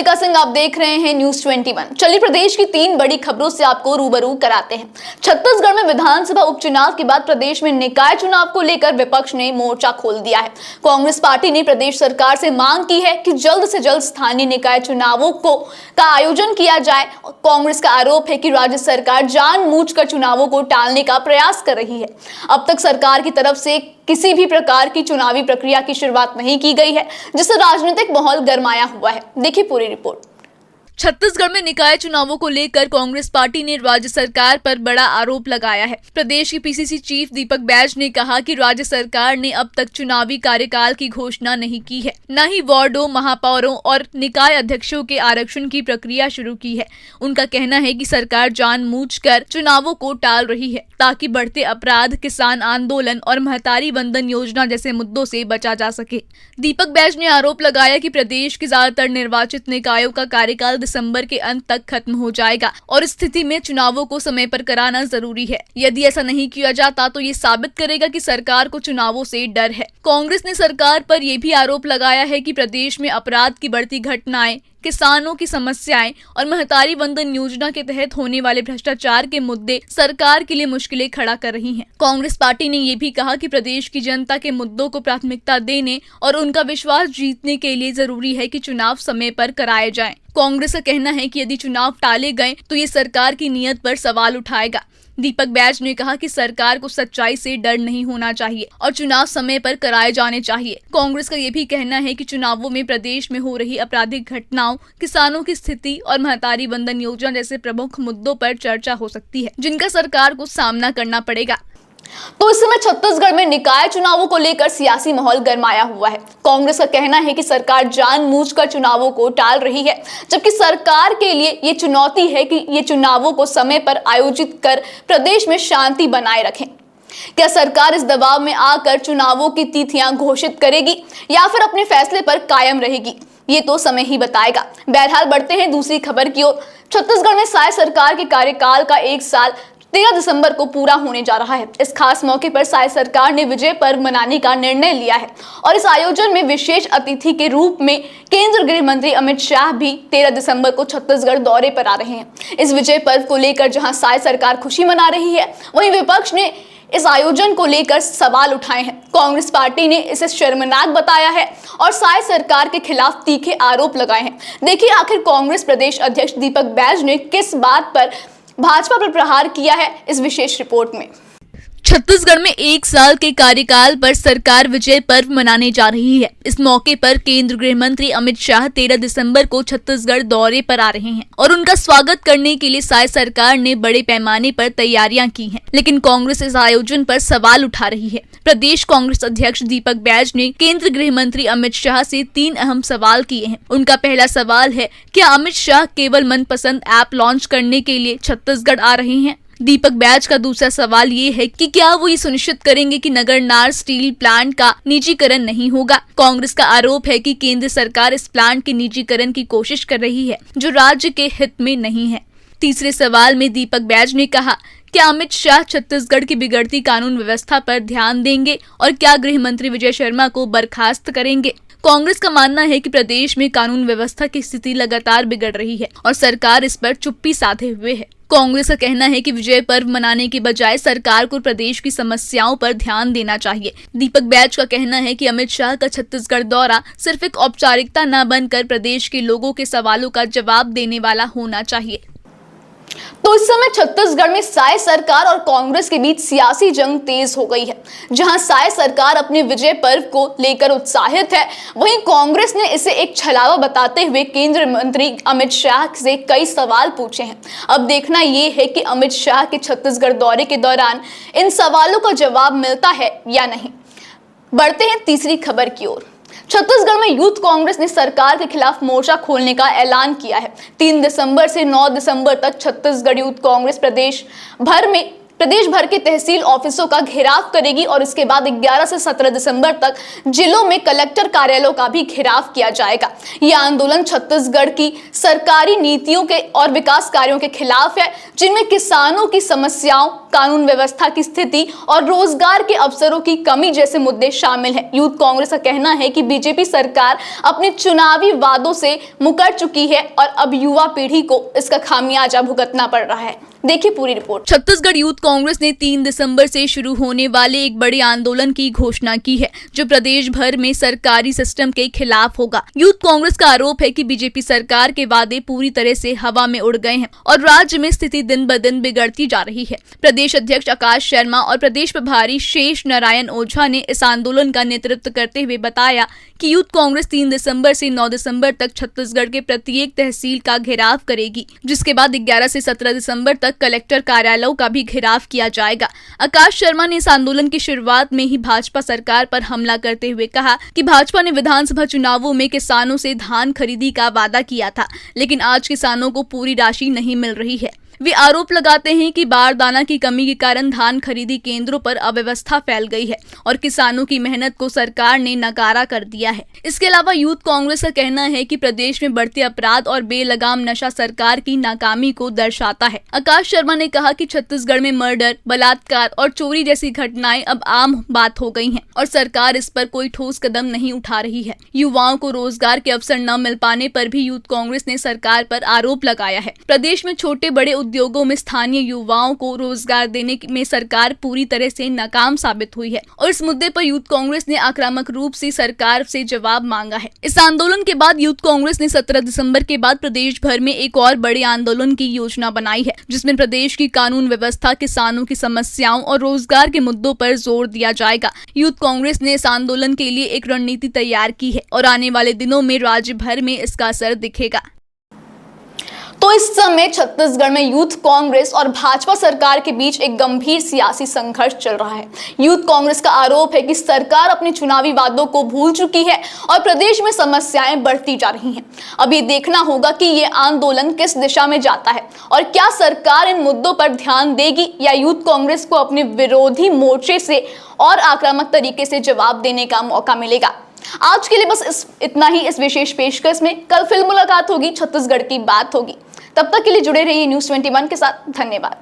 मल्लिका सिंह, आप देख रहे हैं न्यूज 21। चलिए प्रदेश की 3 बड़ी खबरों से आपको रूबरू कराते हैं। छत्तीसगढ़ में विधानसभा उपचुनाव के बाद प्रदेश में निकाय चुनाव को लेकर विपक्ष ने मोर्चा खोल दिया है। कांग्रेस पार्टी ने प्रदेश सरकार से मांग की है कि जल्द से जल्द स्थानीय निकाय चुनावों का आयोजन किया जाए। कांग्रेस का आरोप है कि राज्य सरकार जानबूझकर चुनावों को टालने का प्रयास कर रही है। अब तक सरकार की तरफ से किसी भी प्रकार की चुनावी प्रक्रिया की शुरुआत नहीं की गई है, जिससे राजनीतिक माहौल गरमाया हुआ है। देखिए पूरी रिपोर्ट। छत्तीसगढ़ में निकाय चुनावों को लेकर कांग्रेस पार्टी ने राज्य सरकार पर बड़ा आरोप लगाया है। प्रदेश के पीसीसी चीफ दीपक बैज ने कहा कि राज्य सरकार ने अब तक चुनावी कार्यकाल की घोषणा नहीं की है, न ही वार्डों, महापौरों और निकाय अध्यक्षों के आरक्षण की प्रक्रिया शुरू की है। उनका कहना है कि सरकार जानबूझकर चुनावों को टाल रही है ताकि बढ़ते अपराध, किसान आंदोलन और महतारी वंदन योजना जैसे मुद्दों से बचा जा सके। दीपक बैज ने आरोप लगाया कि प्रदेश के ज्यादातर निर्वाचित निकायों का कार्यकाल दिसंबर के अंत तक खत्म हो जाएगा और इस स्थिति में चुनावों को समय पर कराना जरूरी है। यदि ऐसा नहीं किया जाता तो ये साबित करेगा कि सरकार को चुनावों से डर है। कांग्रेस ने सरकार पर यह भी आरोप लगाया है कि प्रदेश में अपराध की बढ़ती घटनाएं, किसानों की समस्याएं और महतारी वंदन योजना के तहत होने वाले भ्रष्टाचार के मुद्दे सरकार के लिए मुश्किलें खड़ा कर रही हैं। कांग्रेस पार्टी ने ये भी कहा कि प्रदेश की जनता के मुद्दों को प्राथमिकता देने और उनका विश्वास जीतने के लिए जरूरी है कि चुनाव समय पर कराए जाएं। कांग्रेस का कहना है कि यदि चुनाव टाले गए तो ये सरकार की नीयत पर सवाल उठाएगा। दीपक बैज ने कहा कि सरकार को सच्चाई से डर नहीं होना चाहिए और चुनाव समय पर कराए जाने चाहिए। कांग्रेस का यह भी कहना है कि चुनावों में प्रदेश में हो रही आपराधिक घटनाओं, किसानों की स्थिति और महतारी वंदन योजना जैसे प्रमुख मुद्दों पर चर्चा हो सकती है, जिनका सरकार को सामना करना पड़ेगा। तो इस समय छत्तीसगढ़ में निकाय चुनावों को लेकर सियासी माहौल गरमाया हुआ है। कांग्रेस का कहना है कि सरकार जानबूझकर चुनावों को टाल रही है, जबकि सरकार के लिए ये चुनौती है कि ये चुनावों को समय पर आयोजित कर प्रदेश में शांति बनाए रखें। क्या सरकार इस दबाव में आकर चुनावों की तिथियां घोषित करेगी या फिर अपने फैसले पर कायम रहेगी, ये तो समय ही बताएगा। बहरहाल बढ़ते हैं दूसरी खबर की ओर। छत्तीसगढ़ में साय सरकार के कार्यकाल का 1 साल 13 दिसंबर को पूरा होने जा रहा है। इस खास मौके पर साय सरकार ने विजय पर्व मनाने का निर्णय लिया है और इस आयोजन में विशेष अतिथि के रूप में केंद्रीय गृह मंत्री अमित शाह भी 13 दिसंबर को छत्तीसगढ़ दौरे पर आ रहे हैं। इस विजय पर्व को लेकर जहां साय सरकार खुशी मना रही है, वहीं विपक्ष ने इस आयोजन को लेकर सवाल उठाए हैं। कांग्रेस पार्टी ने इसे शर्मनाक बताया है और साय सरकार के खिलाफ तीखे आरोप लगाए हैं। देखिए आखिर कांग्रेस प्रदेश अध्यक्ष दीपक बैज ने किस बात पर भाजपा पर प्रहार किया है इस विशेष रिपोर्ट में। छत्तीसगढ़ में 1 साल के कार्यकाल पर सरकार विजय पर्व मनाने जा रही है। इस मौके पर केंद्रीय गृह मंत्री अमित शाह 13 दिसंबर को छत्तीसगढ़ दौरे पर आ रहे हैं और उनका स्वागत करने के लिए साय सरकार ने बड़े पैमाने पर तैयारियां की हैं। लेकिन कांग्रेस इस आयोजन पर सवाल उठा रही है। प्रदेश कांग्रेस अध्यक्ष दीपक बैज ने केंद्रीय गृह मंत्री अमित शाह से 3 अहम सवाल किए हैं। उनका पहला सवाल है, क्या अमित शाह केवल मनपसंद ऐप लॉन्च करने के लिए छत्तीसगढ़ आ रहे हैं? दीपक बैज का दूसरा सवाल ये है कि क्या वो ये सुनिश्चित करेंगे कि नगरनार स्टील प्लांट का निजीकरण नहीं होगा। कांग्रेस का आरोप है कि केंद्र सरकार इस प्लांट के निजीकरण की कोशिश कर रही है, जो राज्य के हित में नहीं है। तीसरे सवाल में दीपक बैज ने कहा, क्या अमित शाह छत्तीसगढ़ की बिगड़ती कानून व्यवस्था पर ध्यान देंगे और क्या गृह मंत्री विजय शर्मा को बर्खास्त करेंगे। कांग्रेस का मानना है कि प्रदेश में कानून व्यवस्था की स्थिति लगातार बिगड़ रही है और सरकार इस पर चुप्पी साधे हुए है। कांग्रेस का कहना है कि विजय पर्व मनाने के बजाय सरकार को प्रदेश की समस्याओं पर ध्यान देना चाहिए। दीपक बैज का कहना है कि अमित शाह का छत्तीसगढ़ दौरा सिर्फ एक औपचारिकता न बनकर प्रदेश के लोगों के सवालों का जवाब देने वाला होना चाहिए। तो इस समय छत्तीसगढ़ में साय सरकार और कांग्रेस के बीच सियासी जंग तेज हो गई है। जहां साय सरकार अपने विजय पर्व को लेकर उत्साहित है, वहीं कांग्रेस ने इसे एक छलावा बताते हुए केंद्रीय मंत्री अमित शाह से कई सवाल पूछे हैं। अब देखना यह है कि अमित शाह के छत्तीसगढ़ दौरे के दौरान इन सवालों का जवाब मिलता है या नहीं। बढ़ते हैं तीसरी खबर की ओर। छत्तीसगढ़ में यूथ कांग्रेस ने सरकार के खिलाफ मोर्चा खोलने का ऐलान किया है। 3 दिसंबर से 9 दिसंबर तक छत्तीसगढ़ यूथ कांग्रेस प्रदेश भर में प्रदेश भर के तहसील ऑफिसों का घेराव करेगी और इसके बाद 11 से 17 दिसंबर तक जिलों में कलेक्टर कार्यालयों का भी घेराव किया जाएगा। यह आंदोलन छत्तीसगढ़ की सरकारी नीतियों के और विकास कार्यों के खिलाफ है, जिनमें किसानों की समस्याओं, कानून व्यवस्था की स्थिति और रोजगार के अवसरों की कमी जैसे मुद्दे शामिल हैं। यूथ कांग्रेस का कहना है कि बीजेपी सरकार अपने चुनावी वादों से मुकर चुकी है और अब युवा पीढ़ी को इसका खामियाजा भुगतना पड़ रहा है। देखिए पूरी रिपोर्ट। छत्तीसगढ़ यूथ कांग्रेस ने 3 दिसंबर से शुरू होने वाले एक बड़े आंदोलन की घोषणा की है, जो प्रदेश भर में सरकारी सिस्टम के खिलाफ होगा। यूथ कांग्रेस का आरोप है कि बीजेपी सरकार के वादे पूरी तरह से हवा में उड़ गए हैं और राज्य में स्थिति दिन ब दिन बिगड़ती जा रही है। प्रदेश अध्यक्ष आकाश शर्मा और प्रदेश प्रभारी शेष नारायण ओझा ने इस आंदोलन का नेतृत्व करते हुए बताया कि यूथ कांग्रेस 3 दिसंबर से 9 दिसंबर तक छत्तीसगढ़ के प्रत्येक तहसील का घेराव करेगी, जिसके बाद 11 से 17 दिसंबर तक कलेक्टर कार्यालयों का भी घेराव किया जाएगा। आकाश शर्मा ने इस आंदोलन की शुरुआत में ही भाजपा सरकार पर हमला करते हुए कहा कि भाजपा ने विधानसभा चुनावों में किसानों से धान खरीदी का वादा किया था, लेकिन आज किसानों को पूरी राशि नहीं मिल रही है। वे आरोप लगाते हैं कि बारदाना की कमी के कारण धान खरीदी केंद्रों पर अव्यवस्था फैल गई है और किसानों की मेहनत को सरकार ने नकारा कर दिया है। इसके अलावा यूथ कांग्रेस का कहना है कि प्रदेश में बढ़ते अपराध और बेलगाम नशा सरकार की नाकामी को दर्शाता है। आकाश शर्मा ने कहा कि छत्तीसगढ़ में मर्डर, बलात्कार और चोरी जैसी घटनाएं अब आम बात हो गई हैं और सरकार इस पर कोई ठोस कदम नहीं उठा रही है। युवाओं को रोजगार के अवसर न मिल पाने पर भी यूथ कांग्रेस ने सरकार पर आरोप लगाया है। प्रदेश में छोटे बड़े उद्योगों में स्थानीय युवाओं को रोजगार देने में सरकार पूरी तरह से नाकाम साबित हुई है और इस मुद्दे पर यूथ कांग्रेस ने आक्रामक रूप से सरकार से जवाब मांगा है। इस आंदोलन के बाद यूथ कांग्रेस ने 17 दिसंबर के बाद प्रदेश भर में एक और बड़े आंदोलन की योजना बनाई है, जिसमें प्रदेश की कानून व्यवस्था, किसानों की समस्याओं और रोजगार के मुद्दों पर जोर दिया जाएगा। यूथ कांग्रेस ने इस आंदोलन के लिए एक रणनीति तैयार की है और आने वाले दिनों में राज्य भर में इसका असर दिखेगा। तो इस समय छत्तीसगढ़ में यूथ कांग्रेस और भाजपा सरकार के बीच एक गंभीर सियासी संघर्ष चल रहा है। यूथ कांग्रेस का आरोप है कि सरकार अपने चुनावी वादों को भूल चुकी है और प्रदेश में समस्याएं बढ़ती जा रही हैं। अब ये देखना होगा कि ये आंदोलन किस दिशा में जाता है और क्या सरकार इन मुद्दों पर ध्यान देगी या यूथ कांग्रेस को अपने विरोधी मोर्चे से और आक्रामक तरीके से जवाब देने का मौका मिलेगा। आज के लिए बस इतना ही इस विशेष पेशकश में। कल फिर मुलाकात होगी, छत्तीसगढ़ की बात होगी। तब तक के लिए जुड़े रहिए न्यूज़ 21 के साथ। धन्यवाद।